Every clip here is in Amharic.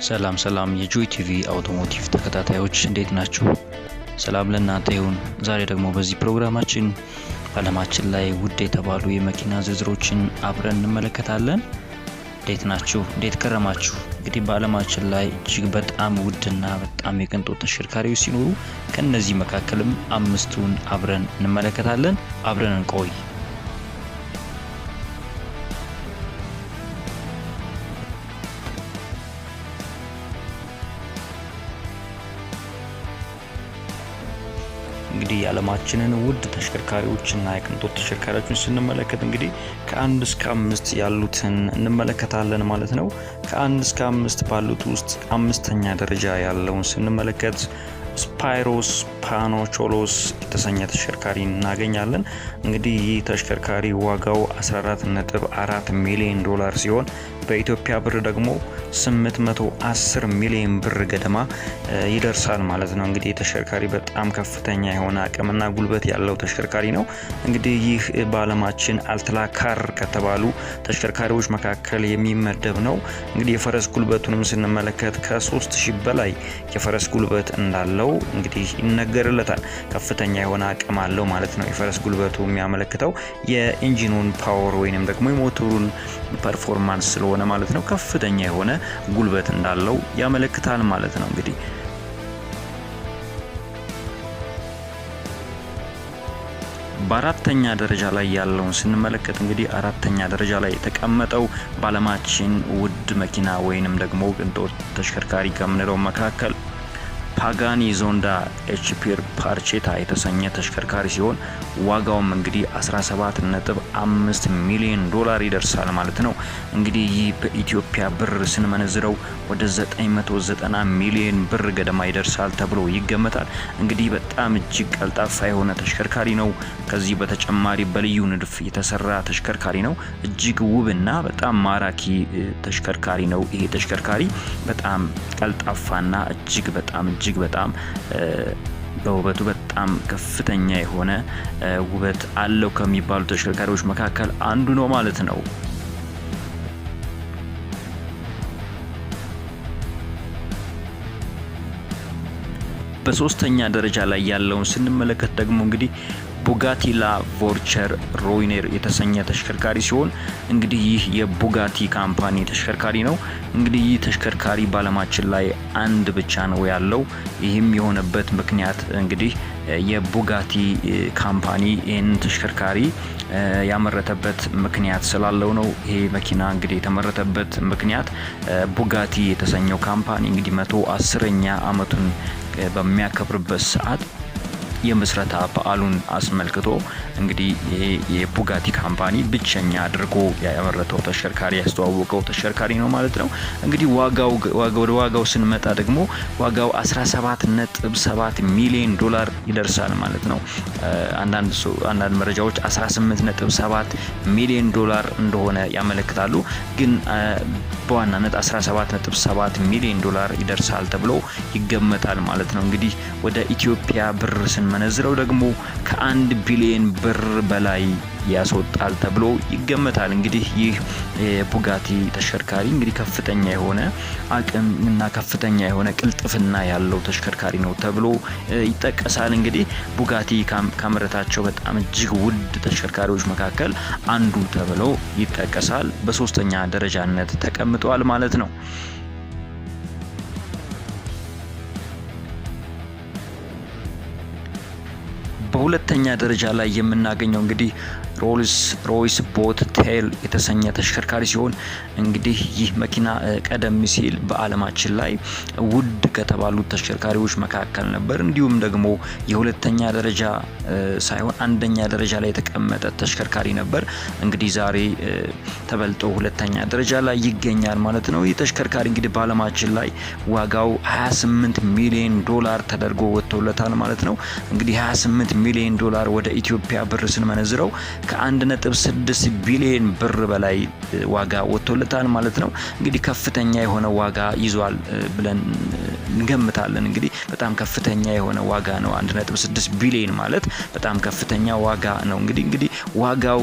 ሰላም የጆይ ቲቪ አውቶሞቲቭ ተከታታዮች እንዴት ናችሁ? ሰላም ለእናንተ ይሁን። ዛሬ ደግሞ በዚህ ፕሮግራማችን ዓለማችን ላይ ውድ የተባሉ የመኪና ዝርዝሮችን አብረን እንመለከታለን። እንዴት ናችሁ? እንዴት ከረማችሁ? እንግዲህ በዓለማችን ላይ እጅግ በጣም ውድና በጣም የቅንጦት ተሽከርካሪዎች ሲኖሩ ከነዚህ መካከልም አምስቱን አብረን እንመለከታለን። አብረን እንቆይ። እንግዲህ የዓለማችንን ውድ ተሽከርካሪዎችና የቅንጦት ተሽከርካሪዎችን ስንመለከት እንግዲህ ከ1 እስከ 5 ያሉትን እንመለከታለን ማለት ነው። ከ1 እስከ 5 ባሉት ውስጥ አምስተኛ ደረጃ ያለውን ስንመለከት ስፓይሮስ ፓኖቾሎስ የተሰኘ ተሽከርካሪ እናገኛለን። እንግዲህ ይህ ተሽከርካሪ ዋጋው 14.4 ሚሊዮን ዶላር ሲሆን በኢትዮጵያ ብር ደግሞ 810 ሚሊዮን ብር ገደማ ይደርሳል ማለት ነው። እንግዲህ ተሽከርካሪ በጣም ከፍተኛ የሆነ አቅምና ጉልበት ያለው ተሽከርካሪ ነው። እንግዲህ ይህ በዓለማችን አልትላካር ከተባሉ ተሽከርካሪዎች መካከል የሚመደብ ነው። እንግዲህ የፈረስ ጉልበቱንም ስንመለከት ከ3000 በላይ የፈረስ ጉልበት እንዳለው እንግዲህ ይነገርለታል። ከፍተኛ የሆነ አቅም አለው ማለት ነው። የፈረስ ጉልበቱ የሚያመለክተው የኢንጂኑን ፓወር ወይንም ደግሞ የሞተሩን ፐርፎርማንስ ስለሆነ ማለት ነው። ከፍተኛ የሆነ ጉልበት እንዳለው ያመለክታል ማለት ነው። እንግዲህ በአራተኛ ደረጃ ላይ ያለውን ስንመለከት እንግዲህ አራተኛ ደረጃ ላይ የተቀመጠው በዓለማችን ውድ መኪና ወይንም ደግሞ ቅንጦት ተሽከርካሪ ከምንለው መካከል ፓጋኒ ዞንዳ ኤችፒ ፓርቼታ የተሰኘ ተሽከርካሪ ሲሆን ዋጋውም እንግዲህ 17.5 ሚሊዮን ዶላር ይደርሳል ማለት ነው። እንግዲህ ይህ በኢትዮጵያ ብር ስንመነዝረው ወደ 990 ሚሊዮን ብር ገደማ ይደርሳል ተብሎ ይገመታል። እንግዲህ በጣም እጅግ ቀልጣፋ የሆነ ተሽከርካሪ ነው። ከዚህ በተጨማሪ በልዩ ንድፍ የተሰራ ተሽከርካሪ ነው። እጅግ ውብና በጣም ማራኪ ተሽከርካሪ ነው። ይሄ ተሽከርካሪ በጣም ቀልጣፋና እጅግ በጣም በውበቱ በጣም ከፍተኛ የሆነ ውበት አለው ከሚባሉ ተሽከርካሪዎች መካከል አንዱ ነው ማለት ነው። በሶስተኛ ደረጃ ላይ ያለውን ስንመለከት ደግሞ እንግዲህ ቡጋቲ ላቮርቸር ሮይነር የተሰኘ ተሽከርካሪ ሲሆን እንግዲህ ይህ የቡጋቲ ካምፓኒ ተሽከርካሪ ነው። እንግዲህ ይህ ተሽከርካሪ በዓለማችን ላይ አንድ ብቻ ነው ያለው። ይህም የሆነበት ምክንያት እንግዲህ የቡጋቲ ካምፓኒ ይህን ተሽከርካሪ ያመረተበት ምክንያት ስላለው ነው። ይሄ መኪና እንግዲህ የተመረተበት ምክንያት ቡጋቲ የተሰኘው ካምፓኒ እንግዲህ 110ኛ ዓመቱን በሚያከብርበት ሰዓት የምስረታ በዓሉን አስመልክቶ እንግዲህ የቡጋቲ ካምፓኒ ብቸኛ አድርጎ ያመረተው ተሽከርካሪ ያስተዋወቀው ተሽከርካሪ ነው ማለት ነው። እንግዲህ ዋጋው ስንመጣ ደግሞ ዋጋው 17.7 ሚሊዮን ዶላር ይደርሳል ማለት ነው። አንዳንድ መረጃዎች 18.7 ሚሊዮን ዶላር እንደሆነ ያመለክታሉ። ግን በዋናነት 17.7 ሚሊዮን ዶላር ይደርሳል ተብሎ ይገመታል ማለት ነው። እንግዲህ ወደ ኢትዮጵያ ብር ስንመነዝረው ደግሞ ከ1 ቢሊዮን ብር በላይ ያስወጣል ተብሎ ይገመታል። እንግዲህ ይህ የቡጋቲ ተሽከርካሪ እንግዲህ ከፍተኛ የሆነ አቅም እና ከፍተኛ የሆነ ቅልጥፍና ያለው ተሽከርካሪ ነው ተብሎ ይጠቀሳል። እንግዲህ ቡጋቲ ካመረታቸው በጣም እጅግ ውድ ተሽከርካሪዎች መካከል አንዱ ተብሎ ይጠቀሳል። በሶስተኛ ደረጃነት ተቀምጧል ማለት ነው። በሁለተኛ ደረጃ ላይ የምናገኘው እንግዲህ ሮልስ ሮይስ ቦት ቴል የተሰኘ ተሽከርካሪ ሲሆን እንግዲህ ይህ መኪና ቀደም ሲል በዓለማችን ላይ ውድ ከተባሉት ተሽከርካሪዎች መካከል ነበር። እንዲሁም ደግሞ የሁለተኛ ደረጃ ሳይሆን አንደኛ ደረጃ ላይ የተቀመጠ ተሽከርካሪ ነበር። እንግዲህ ዛሬ ተበልጦ ሁለተኛ ደረጃ ላይ ይገኛል ማለት ነው። ይህ ተሽከርካሪ እንግዲህ በዓለማችን ላይ ዋጋው 28 ሚሊዮን ዶላር ተደርጎ ወጥቶለታል ማለት ነው። እንግዲህ 28 ሚሊዮን ዶላር ወደ ኢትዮጵያ ብር ስንመነዝረው ከ1.6 ቢሊዮን ብር በላይ ዋጋ ወጥቶለታል ማለት ነው። እንግዲህ ከፍተኛ የሆነ ዋጋ ይዟል ብለን እንገምታለን። እንግዲህ በጣም ከፍተኛ የሆነ ዋጋ ነው። 1.6 ቢሊዮን ማለት በጣም ከፍተኛ ዋጋ ነው። እንግዲህ ዋጋው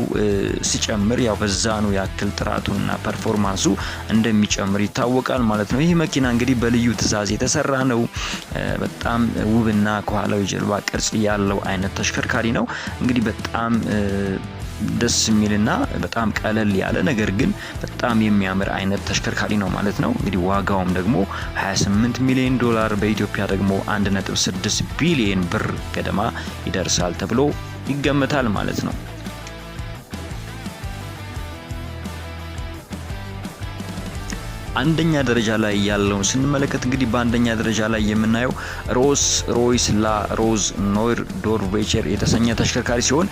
ሲጨምር ያው በዛኑ ያክል ጥራቱና ፐርፎርማንሱ እንደሚጨምር ይታወቃል ማለት ነው። ይህ መኪና እንግዲህ በልዩ ትዕዛዝ የተሰራ ነው። በጣም ውብና ከኋላው የጀልባ ቅርጽ ያለው አይነት ተሽከርካሪ ነው። እንግዲህ በጣም ደስ የሚልና በጣም ቀለል ያለ ነገር ግን በጣም የሚያምር አይነት ተሽከርካሪ ነው ማለት ነው። እንግዲህ ዋጋውም ደግሞ 28 ሚሊዮን ዶላር በኢትዮጵያ ደግሞ 1.6 ቢሊዮን ብር ገደማ ይደርሳል ተብሎ ይገመታል ማለት ነው። አንደኛ ደረጃ ላይ ያለውን ስንመለከት እንግዲህ በአንደኛ ደረጃ ላይ የምናየው ሮልስ ሮይስ ላሮዝ ኖይር ዶርቬቸር የተሰኘ ተሽከርካሪ ሲሆን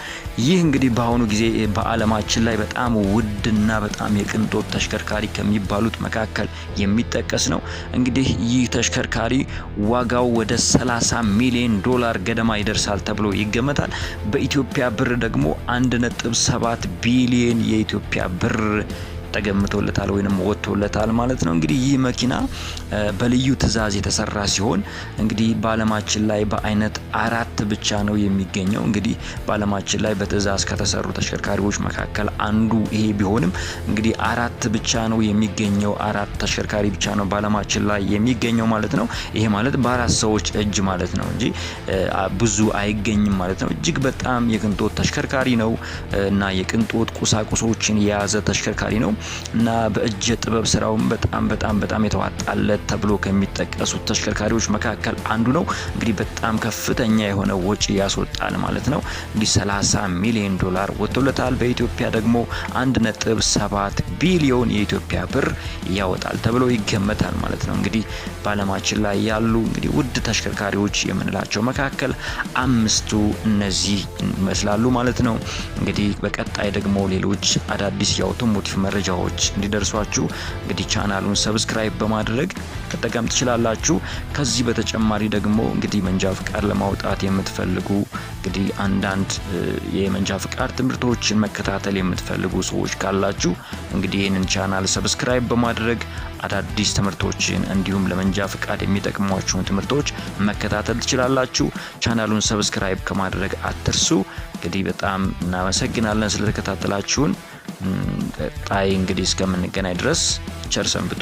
ይህ እንግዲህ በአሁኑ ጊዜ በዓለማችን ላይ በጣም ውድና በጣም የቅንጦት ተሽከርካሪ ከሚባሉት መካከል የሚጠቀስ ነው። እንግዲህ ይህ ተሽከርካሪ ዋጋው ወደ 30 ሚሊዮን ዶላር ገደማ ይደርሳል ተብሎ ይገመታል። በኢትዮጵያ ብር ደግሞ 1.7 ቢሊዮን የኢትዮጵያ ብር ተገምቶለታል ወይንም ወጥቶለታል ማለት ነው። እንግዲህ ይህ መኪና በልዩ ትዕዛዝ የተሰራ ሲሆን እንግዲህ በዓለማችን ላይ በአይነት 4 ብቻ ነው የሚገኘው። እንግዲህ በዓለማችን ላይ በትዕዛዝ ከተሰሩ ተሽከርካሪዎች መካከል አንዱ ይሄ ቢሆንም እንግዲህ 4 ብቻ ነው የሚገኘው። 4 ተሽከርካሪ ብቻ ነው በዓለማችን ላይ የሚገኘው ማለት ነው። ይሄ ማለት በ4 ሰዎች እጅ ማለት ነው እንጂ ብዙ አይገኝም ማለት ነው። እጅግ በጣም የቅንጦት ተሽከርካሪ ነው እና የቅንጦት ቁሳቁሶችን የያዘ ተሽከርካሪ ነው እና በእጅ ጥበብ ስራውም በጣም የተዋጣለት ተብሎ ከሚጠቀሱት ተሽከርካሪዎች መካከል አንዱ ነው። እንግዲህ በጣም ከፍተኛ የሆነ ወጪ ያስወጣል ማለት ነው። እንግዲህ 30 ሚሊዮን ዶላር ወጥቶለታል። በኢትዮጵያ ደግሞ 1.7 ቢሊዮን የኢትዮጵያ ብር ያወጣል ተብሎ ይገመታል ማለት ነው። እንግዲህ በዓለማችን ላይ ያሉ እንግዲህ ውድ ተሽከርካሪዎች የምንላቸው መካከል 5ቱ እነዚህ ይመስላሉ ማለት ነው። እንግዲህ በቀጣይ ደግሞ ሌሎች አዳዲስ የአውቶሞቲቭ መረጃዎች እንዲደርሷችሁ እንግዲህ ቻናሉን ሰብስክራይብ በማድረግ መጠቀም ትችላላችሁ። ከዚህ በተጨማሪ ደግሞ እንግዲህ መንጃ ፍቃድ ለማውጣት የምትፈልጉ እንግዲህ አንዳንድ የመንጃ ፍቃድ ትምህርቶችን መከታተል የምትፈልጉ ሰዎች ካላችሁ እንግዲህ ይህንን ቻናል ሰብስክራይብ በማድረግ አዳዲስ ትምህርቶችን እንዲሁም ለመንጃ ፍቃድ የሚጠቅሟችሁን ትምህርቶች መከታተል ትችላላችሁ። ቻናሉን ሰብስክራይብ ከማድረግ አትርሱ። እንግዲህ በጣም እናመሰግናለን ስለተከታተላችሁን። ጣይ እንግዲህ እስከምንገናኝ ድረስ ቸር ሰንብቱ።